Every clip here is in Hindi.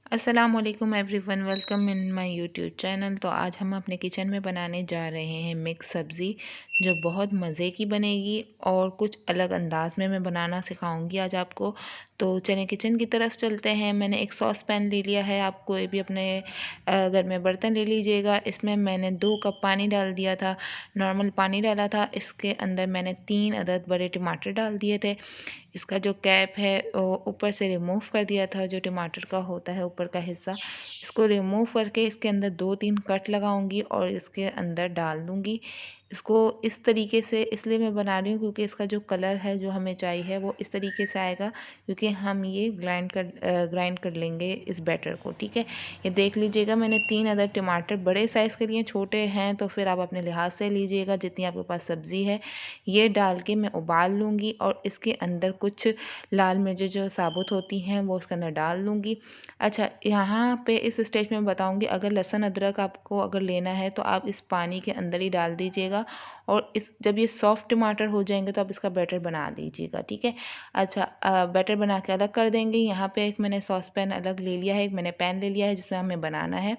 अस्सलामुअलैकुम everyone, welcome in my YouTube channel. तो आज हम अपने किचन में बनाने जा रहे हैं मिक्स सब्ज़ी, जो बहुत मज़े की बनेगी और कुछ अलग अंदाज में मैं बनाना सिखाऊंगी आज आपको। तो चलें किचन की तरफ चलते हैं। मैंने एक सॉस पैन ले लिया है, आप कोई भी अपने घर में बर्तन ले लीजिएगा। इसमें मैंने 2 कप पानी डाल दिया था, नॉर्मल पानी डाला था। इसके अंदर मैंने 3 अदद बड़े टमाटर डाल दिए थे। इसका जो कैप है वो ऊपर से रिमूव कर दिया था, जो टमाटर का होता है ऊपर का हिस्सा, इसको रिमूव करके इसके अंदर 2-3 कट लगाऊंगी और इसके अंदर डाल दूंगी। इसको इस तरीके से इसलिए मैं बना रही हूँ क्योंकि इसका जो कलर है जो हमें चाहिए वो इस तरीके से आएगा, क्योंकि हम ये ग्राइंड कर लेंगे इस बैटर को। ठीक है, ये देख लीजिएगा मैंने 3 अदर टमाटर बड़े साइज़ के लिए, छोटे हैं तो फिर आप अपने लिहाज से लीजिएगा जितनी आपके पास सब्ज़ी है। ये डाल के मैं उबाल लूँगी और इसके अंदर कुछ लाल मिर्चें जो साबुत होती हैं वो उसके अंदर डाल लूँगी। अच्छा, यहाँ पे इस स्टेज में बताऊँगी, अगर लहसुन अदरक आपको अगर लेना है तो आप इस पानी के अंदर ही डाल दीजिएगा और इस जब ये सॉफ्ट टमाटर हो जाएंगे तो आप इसका बैटर बना लीजिएगा। ठीक है, अच्छा बैटर बना के अलग कर देंगे। यहाँ पे एक मैंने सॉस पैन अलग ले लिया है, एक मैंने पैन ले लिया है जिसमें हमें बनाना है।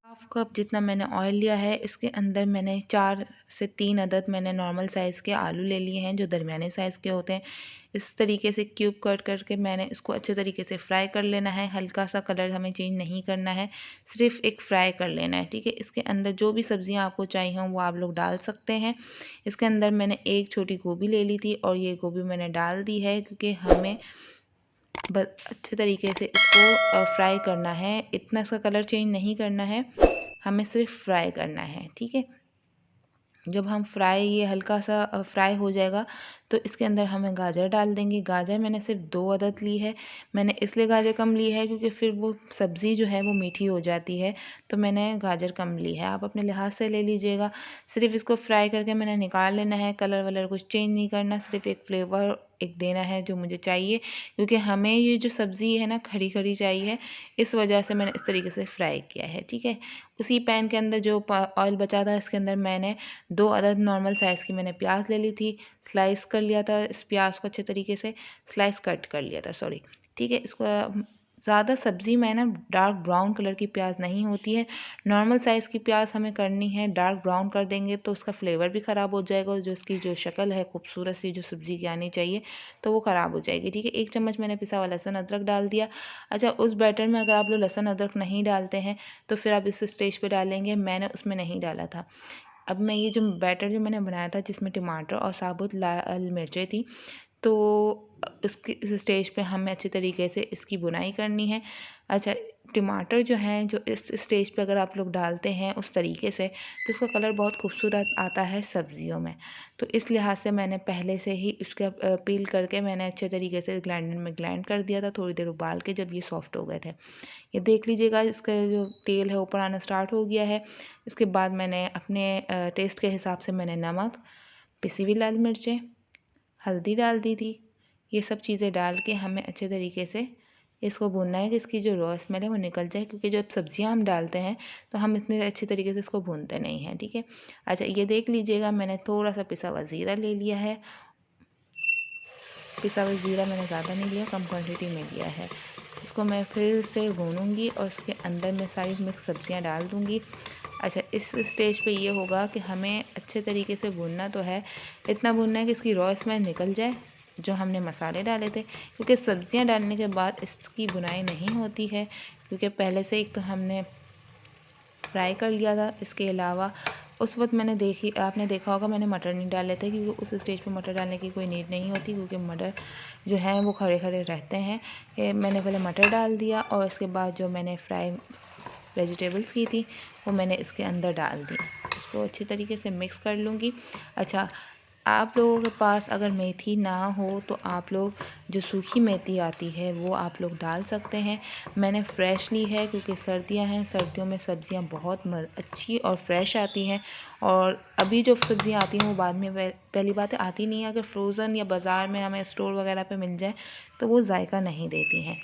हाफ कप जितना मैंने ऑयल लिया है, इसके अंदर मैंने 4 से 3 अदद मैंने नॉर्मल साइज़ के आलू ले लिए हैं, जो दरमियाने साइज़ के होते हैं। इस तरीके से क्यूब कट करके मैंने इसको अच्छे तरीके से फ्राई कर लेना है। हल्का सा कलर हमें चेंज नहीं करना है, सिर्फ एक फ्राई कर लेना है। ठीक है, इसके अंदर जो भी सब्जियां आपको चाहिए हों वो आप लोग डाल सकते हैं। इसके अंदर मैंने एक छोटी गोभी ले ली थी और ये गोभी मैंने डाल दी है, क्योंकि हमें बस अच्छे तरीके से इसको फ्राई करना है। इतना इसका कलर चेंज नहीं करना है, हमें सिर्फ फ्राई करना है। ठीक है, जब हम फ्राई ये हल्का सा फ्राई हो जाएगा तो इसके अंदर हमें गाजर डाल देंगे। गाजर मैंने सिर्फ 2 अदद ली है। मैंने इसलिए गाजर कम ली है क्योंकि फिर वो सब्ज़ी जो है वो मीठी हो जाती है, तो मैंने गाजर कम ली है। आप अपने लिहाज से ले लीजिएगा। सिर्फ इसको फ्राई करके मैंने निकाल लेना है, कलर वलर कुछ चेंज नहीं करना, सिर्फ एक फ्लेवर एक देना है जो मुझे चाहिए, क्योंकि हमें ये जो सब्ज़ी है ना खड़ी खड़ी चाहिए, इस वजह से मैंने इस तरीके से फ्राई किया है। ठीक है, उसी पैन के अंदर जो ऑयल बचा था इसके अंदर मैंने 2 अदद नॉर्मल साइज़ की मैंने प्याज ले ली थी, स्लाइस कर लिया था। इस प्याज को अच्छे तरीके से स्लाइस कट कर लिया था, सॉरी। ठीक है, इसको ज़्यादा सब्ज़ी में ना डार्क ब्राउन कलर की प्याज नहीं होती है, नॉर्मल साइज़ की प्याज हमें करनी है। डार्क ब्राउन कर देंगे तो उसका फ्लेवर भी ख़राब हो जाएगा और जो इसकी जो शक्ल है खूबसूरत सी जो सब्ज़ी की आनी चाहिए तो वो ख़राब हो जाएगी। ठीक है, 1 चम्मच मैंने पिसा हुआ लहसुन अदरक डाल दिया। अच्छा, उस बैटर में अगर आप लोग लहसुन अदरक नहीं डालते हैं तो फिर आप इस स्टेज पे डालेंगे, मैंने उसमें नहीं डाला था। अब मैं ये जो बैटर जो मैंने बनाया था जिसमें टमाटर और साबुत लाल मिर्चें थी, तो इसकी इस स्टेज पे हमें अच्छे तरीके से इसकी बुनाई करनी है। अच्छा, टमाटर जो हैं जो इस स्टेज पे अगर आप लोग डालते हैं उस तरीके से तो इसका कलर बहुत खूबसूरत आता है सब्जियों में। तो इस लिहाज से मैंने पहले से ही इसका पील करके मैंने अच्छे तरीके से ग्राइंडर में ग्राइंड कर दिया था, थोड़ी देर उबाल के जब ये सॉफ्ट हो गए थे। ये देख लीजिएगा इसका जो तेल है ऊपर आना स्टार्ट हो गया है। इसके बाद मैंने अपने टेस्ट के हिसाब से मैंने नमक, पिसी हुई लाल मिर्चें, हल्दी डाल दी थी। ये सब चीज़ें डाल के हमें अच्छे तरीके से इसको भूनना है कि इसकी जो रॉ स्मेल है वो निकल जाए, क्योंकि जब सब्जियां हम डालते हैं तो हम इतने अच्छे तरीके से इसको भूनते नहीं हैं। ठीक है, अच्छा ये देख लीजिएगा मैंने थोड़ा सा पिसा हुआ ज़ीरा ले लिया है। पिसा हुआ ज़ीरा मैंने ज़्यादा नहीं लिया, कम क्वांटिटी में लिया है। इसको मैं फिर से भूनूंगी और इसके अंदर मैं सारी मिक्स सब्जियां डाल दूंगी। अच्छा, इस स्टेज पे ये होगा कि हमें अच्छे तरीके से भूनना तो है, इतना भूनना है कि इसकी रॉ स्मेल निकल जाए जो हमने मसाले डाले थे, क्योंकि सब्जियां डालने के बाद इसकी बुनाई नहीं होती है, क्योंकि पहले से एक तो हमने फ्राई कर लिया था। इसके अलावा उस वक्त आपने देखा होगा मैंने मटर नहीं डाले थे, क्योंकि उस स्टेज पे मटर डालने की कोई नीड नहीं होती, क्योंकि मटर जो है वो खड़े खड़े रहते हैं। मैंने पहले मटर डाल दिया और इसके बाद जो मैंने फ्राई वेजिटेबल्स की थी वो मैंने इसके अंदर डाल दी। इसको अच्छी तरीके से मिक्स कर लूँगी। अच्छा, आप लोगों के पास अगर मेथी ना हो तो आप लोग जो सूखी मेथी आती है वो आप लोग डाल सकते हैं। मैंने फ़्रेश ली है क्योंकि सर्दियां हैं, सर्दियों में सब्ज़ियां बहुत अच्छी और फ्रेश आती हैं, और अभी जो सब्ज़ियां आती हैं वो बाद में पहली बात है आती नहीं है। अगर फ्रोज़न या बाज़ार में हमें स्टोर वगैरह पे मिल जाए तो वो जायका नहीं देती हैं।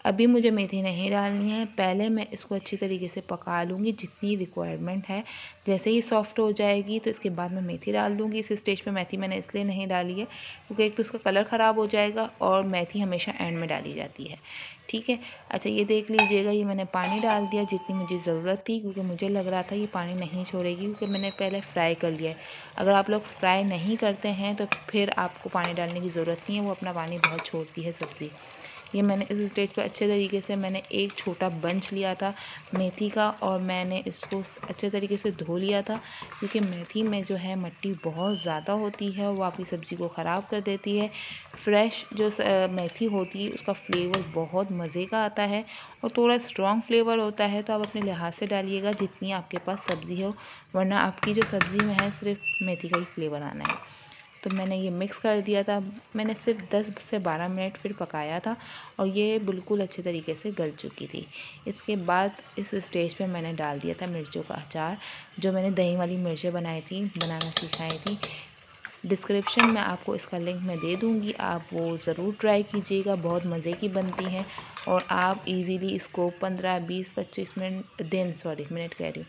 अभी मुझे मेथी नहीं डालनी है, पहले मैं इसको अच्छी तरीके से पका लूँगी जितनी रिक्वायरमेंट है। जैसे ही सॉफ्ट हो जाएगी तो इसके बाद मैं मेथी डाल दूँगी। इस स्टेज पे मेथी मैंने इसलिए नहीं डाली है क्योंकि एक तो इसका कलर ख़राब हो जाएगा और मेथी हमेशा एंड में डाली जाती है, ठीक है। अच्छा, ये देख लीजिएगा, ये मैंने पानी डाल दिया जितनी मुझे ज़रूरत थी, क्योंकि मुझे लग रहा था ये पानी नहीं छोड़ेगी, क्योंकि मैंने पहले फ्राई कर लिया है। अगर आप लोग फ्राई नहीं करते हैं तो फिर आपको पानी डालने की ज़रूरत नहीं है, वो अपना पानी बहुत छोड़ती है सब्ज़ी। ये मैंने इस स्टेज पे अच्छे तरीके से मैंने एक छोटा बंच लिया था मेथी का और मैंने इसको अच्छे तरीके से धो लिया था, क्योंकि मेथी में जो है मिट्टी बहुत ज़्यादा होती है और वो आपकी सब्ज़ी को ख़राब कर देती है। फ्रेश जो मेथी होती है उसका फ्लेवर बहुत मज़े का आता है और थोड़ा स्ट्रॉन्ग फ्लेवर होता है, तो आप अपने लिहाज से डालिएगा जितनी आपके पास सब्ज़ी हो, वरना आपकी जो सब्ज़ी में है सिर्फ मेथी का ही फ्लेवर आना है। तो मैंने ये मिक्स कर दिया था। मैंने सिर्फ 10 से 12 मिनट फिर पकाया था और ये बिल्कुल अच्छे तरीके से गल चुकी थी। इसके बाद इस स्टेज पे मैंने डाल दिया था मिर्चों का अचार, जो मैंने दही वाली मिर्चें बनाई थी, बनाना सिखाई थी। डिस्क्रिप्शन में आपको इसका लिंक मैं दे दूँगी, आप वो ज़रूर ट्राई कीजिएगा, बहुत मज़े की बनती हैं और आप इजीली इसको 15, 20, 25 मिनट कह रही हूँ,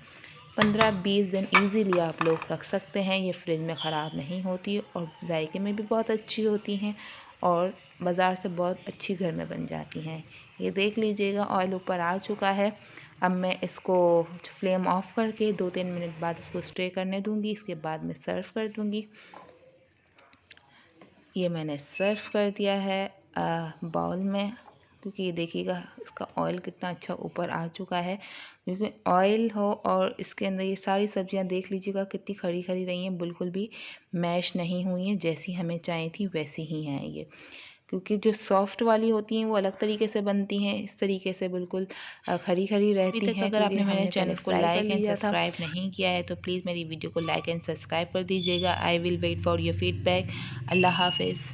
15-20 दिन ईज़िली आप लोग रख सकते हैं। ये फ्रिज में ख़राब नहीं होती और जायके में भी बहुत अच्छी होती हैं और बाज़ार से बहुत अच्छी घर में बन जाती हैं। ये देख लीजिएगा, ऑयल ऊपर आ चुका है। अब मैं इसको फ्लेम ऑफ करके 2-3 मिनट बाद इसको स्टे करने दूँगी। इसके बाद मैं सर्व कर दूँगी। ये मैंने सर्व कर दिया है बाउल में, क्योंकि ये देखिएगा इसका ऑयल कितना अच्छा ऊपर आ चुका है, क्योंकि ऑयल हो और इसके अंदर ये सारी सब्जियां देख लीजिएगा कितनी खड़ी खड़ी रही हैं, बिल्कुल भी मैश नहीं हुई हैं, जैसी हमें चाहिए थी वैसी ही हैं ये। क्योंकि जो सॉफ्ट वाली होती हैं वो अलग तरीके से बनती हैं, इस तरीके से बिल्कुल खरी खरी रहती हैं। अगर आपने मेरे चैनल को लाइक एंड सब्सक्राइब नहीं किया है तो प्लीज़ मेरी वीडियो को लाइक एंड सब्सक्राइब कर दीजिएगा। I will wait for your feedback. अल्लाह हाफिज़।